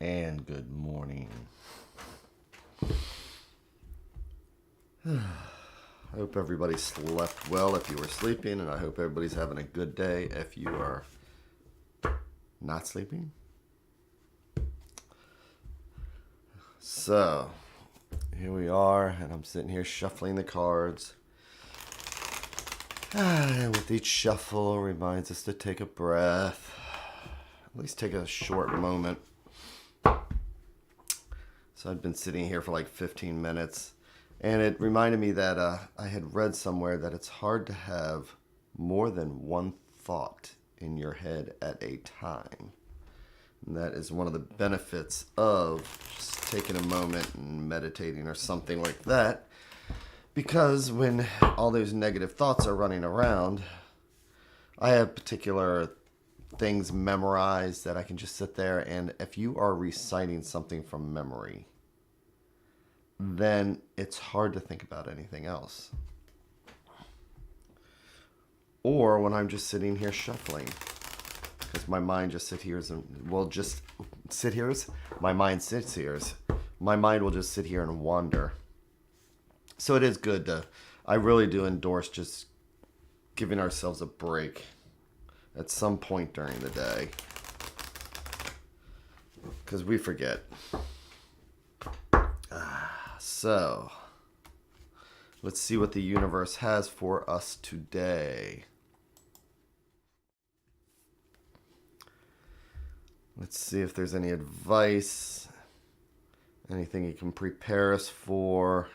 and good morning. I hope everybody slept well if you were sleeping, and I hope everybody's having a good day if you are not sleeping. So, here we are, and I'm sitting here shuffling the cards. And with each shuffle, reminds us to take a breath. At least take a short moment. So I've been sitting here for like 15 minutes. And it reminded me that I had read somewhere that it's hard to have more than one thought in your head at a time. And that is one of the benefits of just taking a moment and meditating or something like that. Because when all those negative thoughts are running around, I have particular things memorized that I can just sit there, and if you are reciting something from memory, then it's hard to think about anything else. Or when I'm just sitting here shuffling, because my mind just my mind sits here. My mind will just sit here and wander. So it is good I really do endorse just giving ourselves a break at some point during the day, because we forget. So, let's see what the universe has for us today. Let's see if there's any advice, anything you can prepare us for.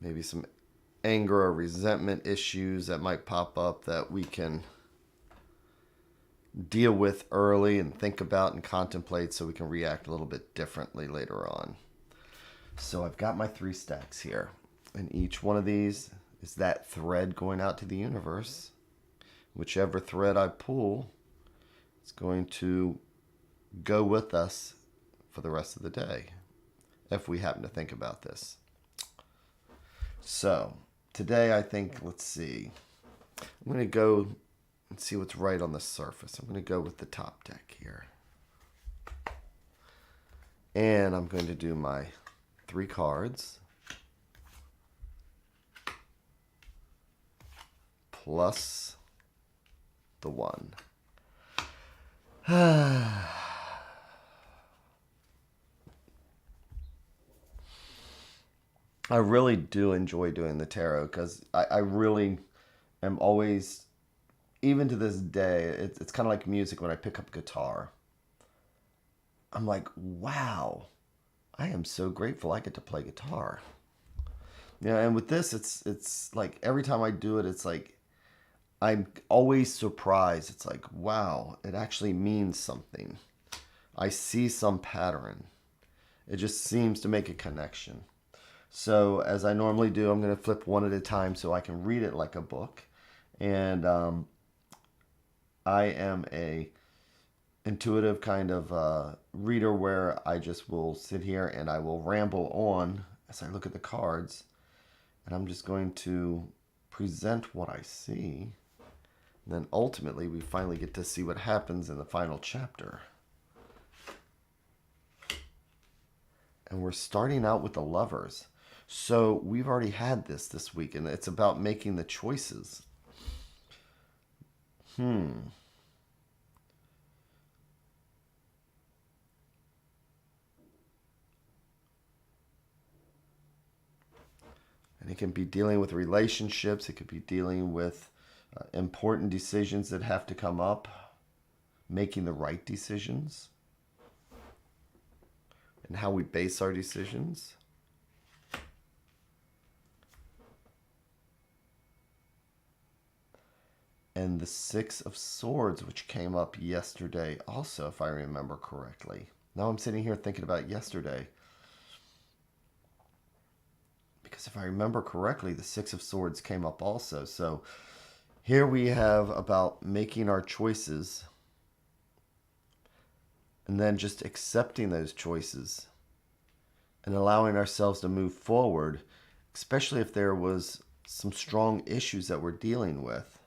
Maybe some anger or resentment issues that might pop up that we can deal with early and think about and contemplate so we can react a little bit differently later on. So I've got my 3 stacks here, and each one of these is that thread going out to the universe. Whichever thread I pull is going to go with us for the rest of the day if we happen to think about this. So today I think, let's see, I'm going to go and see what's right on the surface. I'm going to go with the top deck here. And I'm going to do my 3 cards plus the 1. I really do enjoy doing the tarot because I really am always, even to this day, it's kind of like music when I pick up guitar. I'm like, wow, I am so grateful I get to play guitar. Yeah, and with this, it's like every time I do it, it's like I'm always surprised. It's like, wow, it actually means something. I see some pattern. It just seems to make a connection. So as I normally do, I'm going to flip one at a time so I can read it like a book. And I am a intuitive kind of reader where I just will sit here and I will ramble on as I look at the cards. And I'm just going to present what I see. And then ultimately we finally get to see what happens in the final chapter. And we're starting out with the Lovers. So we've already had this week, and it's about making the choices. And it can be dealing with relationships. It could be dealing with important decisions that have to come up. Making the right decisions. And how we base our decisions. And the 6 of Swords, which came up yesterday also, if I remember correctly. Now I'm sitting here thinking about yesterday. Because if I remember correctly, the 6 of Swords came up also. So here we have about making our choices and then just accepting those choices and allowing ourselves to move forward, especially if there was some strong issues that we're dealing with.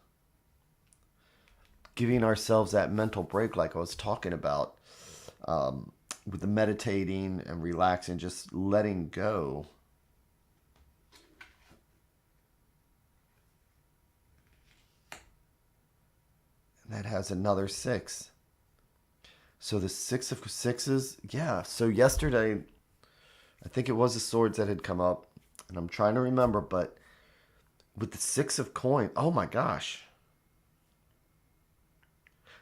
giving ourselves that mental break, like I was talking about, with the meditating and relaxing, just letting go. And that has another 6. So the 6 of sixes, yeah. So yesterday, I think it was the swords that had come up, and I'm trying to remember, but with the 6 of coin, oh my gosh.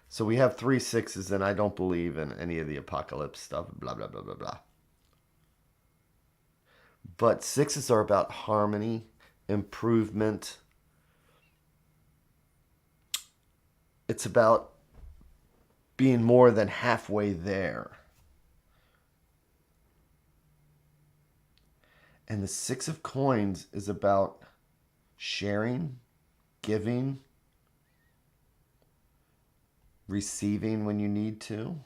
So we have 3 sixes, and I don't believe in any of the apocalypse stuff, blah, blah, blah, blah, blah. But 6s are about harmony, improvement. It's about being more than halfway there. And the 6 of coins is about sharing, giving, receiving when you need to.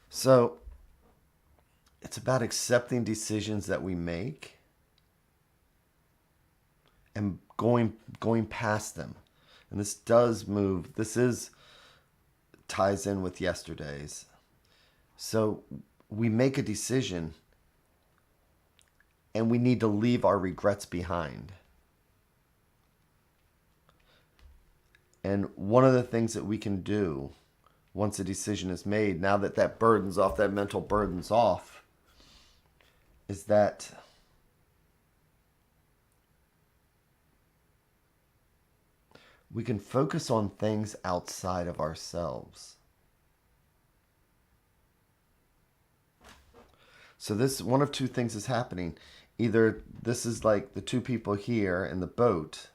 So it's about accepting decisions that we make and going past them. And this does move. Ties in with yesterday's. So we make a decision and we need to leave our regrets behind. And one of the things that we can do once a decision is made, now that that burden's off, that mental burden's off, is that we can focus on things outside of ourselves. So this, one of two things is happening. Either this is like the two people here in the boat.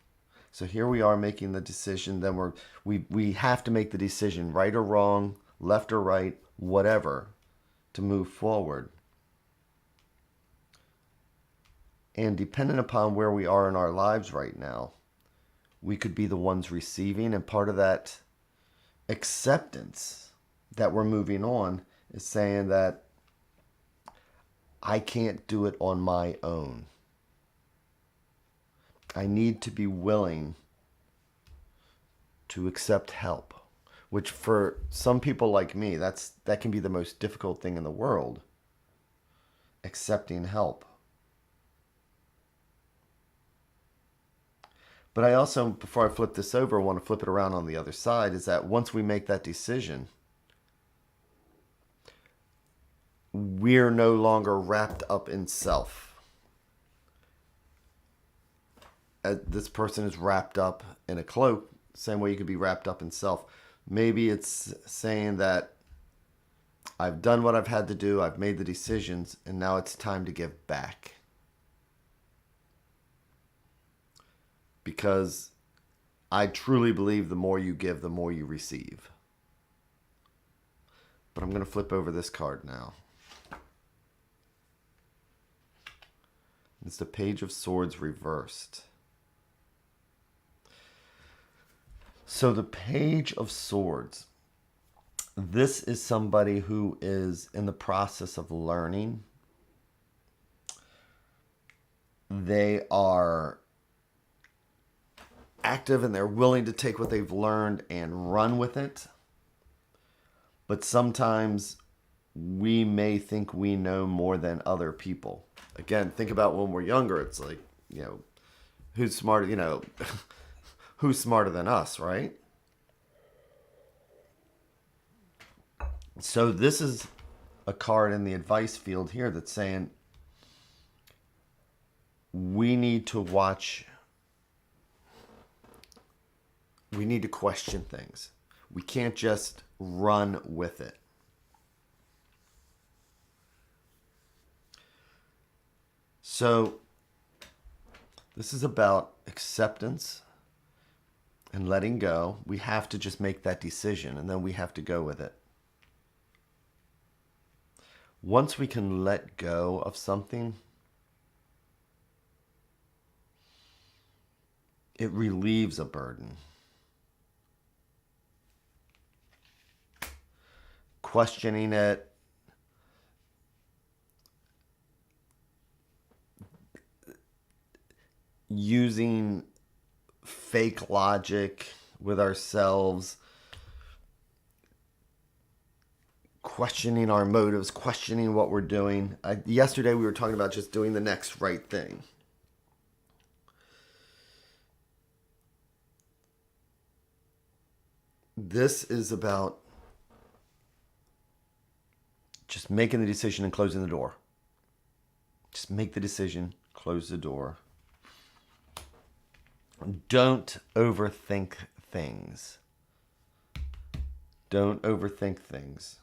So here we are making the decision. Then we have to make the decision, right or wrong, left or right, whatever, to move forward. And depending upon where we are in our lives right now, we could be the ones receiving, and part of that acceptance that we're moving on is saying that I can't do it on my own. I need to be willing to accept help, which for some people like me, that can be the most difficult thing in the world, accepting help. But I also, before I flip this over, want to flip it around on the other side, is that once we make that decision, we're no longer wrapped up in self. This person is wrapped up in a cloak, same way you could be wrapped up in self. Maybe it's saying that I've done what I've had to do, I've made the decisions, and now it's time to give back. Because I truly believe the more you give, the more you receive. But I'm going to flip over this card now. It's the Page of Swords reversed. So the Page of Swords, this is somebody who is in the process of learning. They are active and they're willing to take what they've learned and run with it. But sometimes we may think we know more than other people. Again, think about when we're younger. It's like, who's smarter, who's smarter than us, right? So this is a card in the advice field here that's saying we need to watch. We need to question things. We can't just run with it. So this is about acceptance and letting go. We have to just make that decision, and then we have to go with it. Once we can let go of something, it relieves a burden. Questioning it, using fake logic with ourselves, questioning our motives, questioning what we're doing. Yesterday we were talking about just doing the next right thing. This is about just making the decision and closing the door. Just make the decision, close the door. Don't overthink things. Don't overthink things.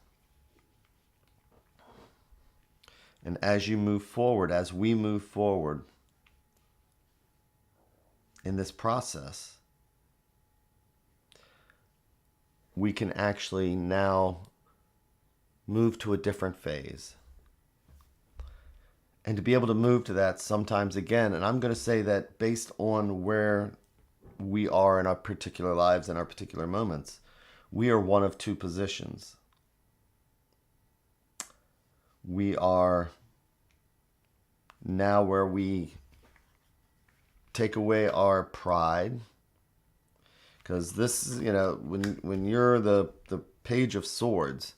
And as you move forward, as we move forward in this process, we can actually now move to a different phase. And to be able to move to that sometimes again, and I'm going to say that based on where we are in our particular lives and our particular moments, we are one of two positions. We are now where we take away our pride, because this is, when you're the Page of Swords,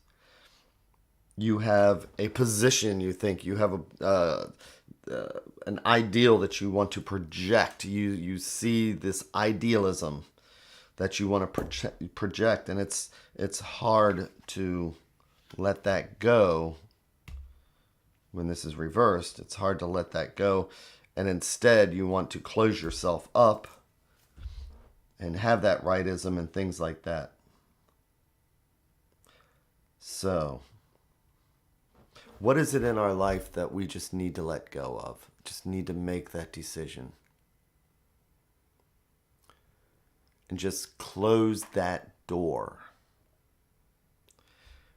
you have a position, you think you have an ideal that you want to project. You see this idealism that you want to project, and it's hard to let that go. When this is reversed, it's hard to let that go, and instead you want to close yourself up and have that rightism and things like that. So, what is it in our life that we just need to let go of? Just need to make that decision. And just close that door.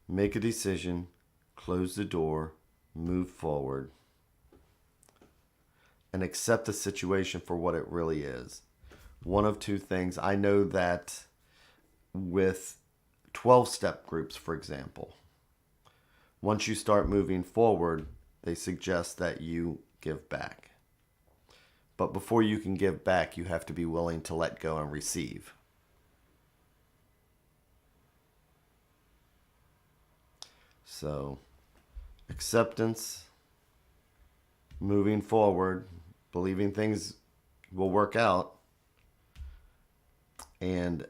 Make a decision, close the door, move forward, and accept the situation for what it really is. One of two things. I know that with 12-step groups, for example, once you start moving forward, they suggest that you give back. But before you can give back, you have to be willing to let go and receive. So, acceptance, moving forward, believing things will work out, and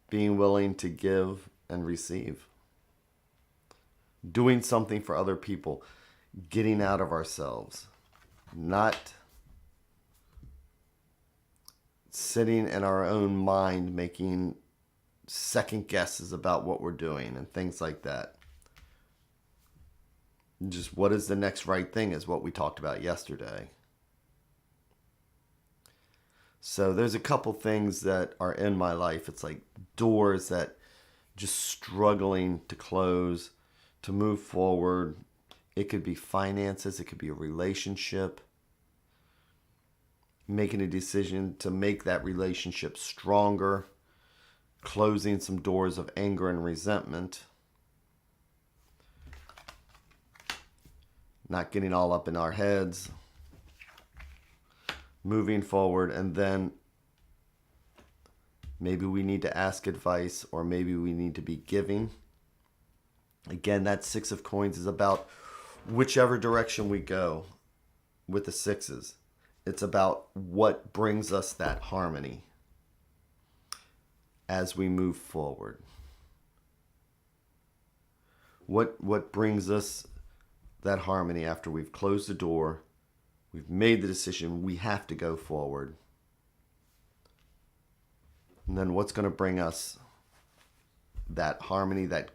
being willing to give and receive. Doing something for other people, getting out of ourselves, not sitting in our own mind making second guesses about what we're doing and things like that. Just what is the next right thing is what we talked about yesterday. So there's a couple things that are in my life. It's like doors that just struggling to close, to move forward. It could be finances, it could be a relationship. Making a decision to make that relationship stronger. Closing some doors of anger and resentment. Not getting all up in our heads. Moving forward, and then maybe we need to ask advice, or maybe we need to be giving. Again, that Six of Coins is about whichever direction we go with the sixes. It's about what brings us that harmony as we move forward. What brings us that harmony after we've closed the door, we've made the decision, we have to go forward. And then what's going to bring us that harmony, that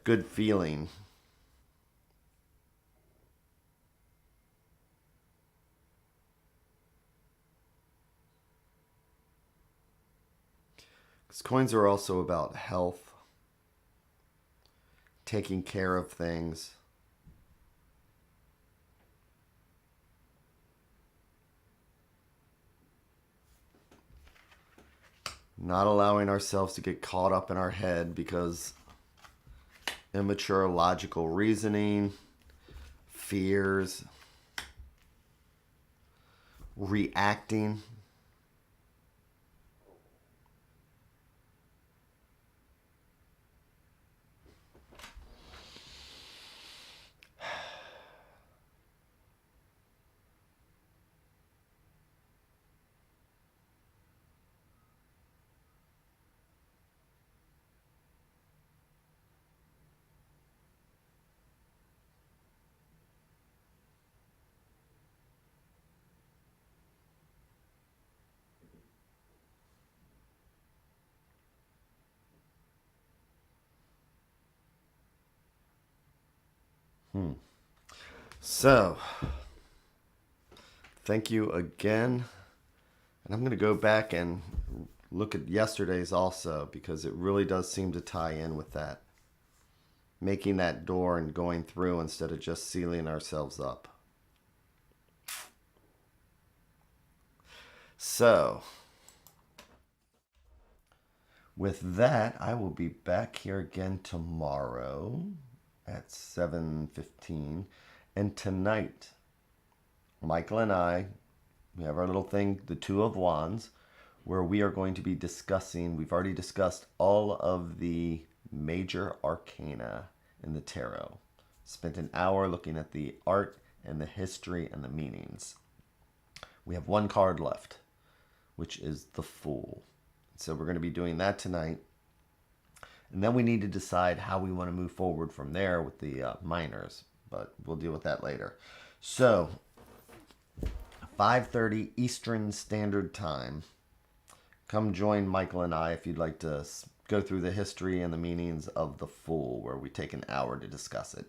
good feeling? Because coins are also about health, taking care of things. Not allowing ourselves to get caught up in our head because immature logical reasoning, fears, reacting. So, thank you again. And I'm going to go back and look at yesterday's also because it really does seem to tie in with that. Making that door and going through instead of just sealing ourselves up. So, with that, I will be back here again tomorrow at 7:15. And tonight, Michael and I, we have our little thing, the Two of Wands, where we are going to be discussing, we've already discussed all of the major arcana in the tarot. Spent an hour looking at the art and the history and the meanings. We have one card left, which is the Fool. So we're going to be doing that tonight. And then we need to decide how we want to move forward from there with the minors. But we'll deal with that later. So, 5:30 Eastern Standard Time. Come join Michael and I if you'd like to go through the history and the meanings of the Fool, where we take an hour to discuss it.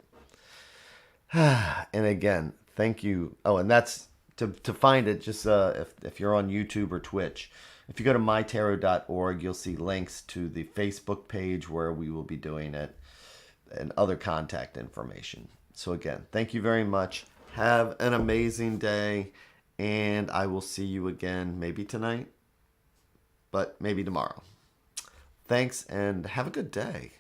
And again, thank you. Oh, and that's to find it. Just if you're on YouTube or Twitch, if you go to MyTarot.org, you'll see links to the Facebook page where we will be doing it and other contact information. So again, thank you very much. Have an amazing day, and I will see you again maybe tonight, but maybe tomorrow. Thanks, and have a good day.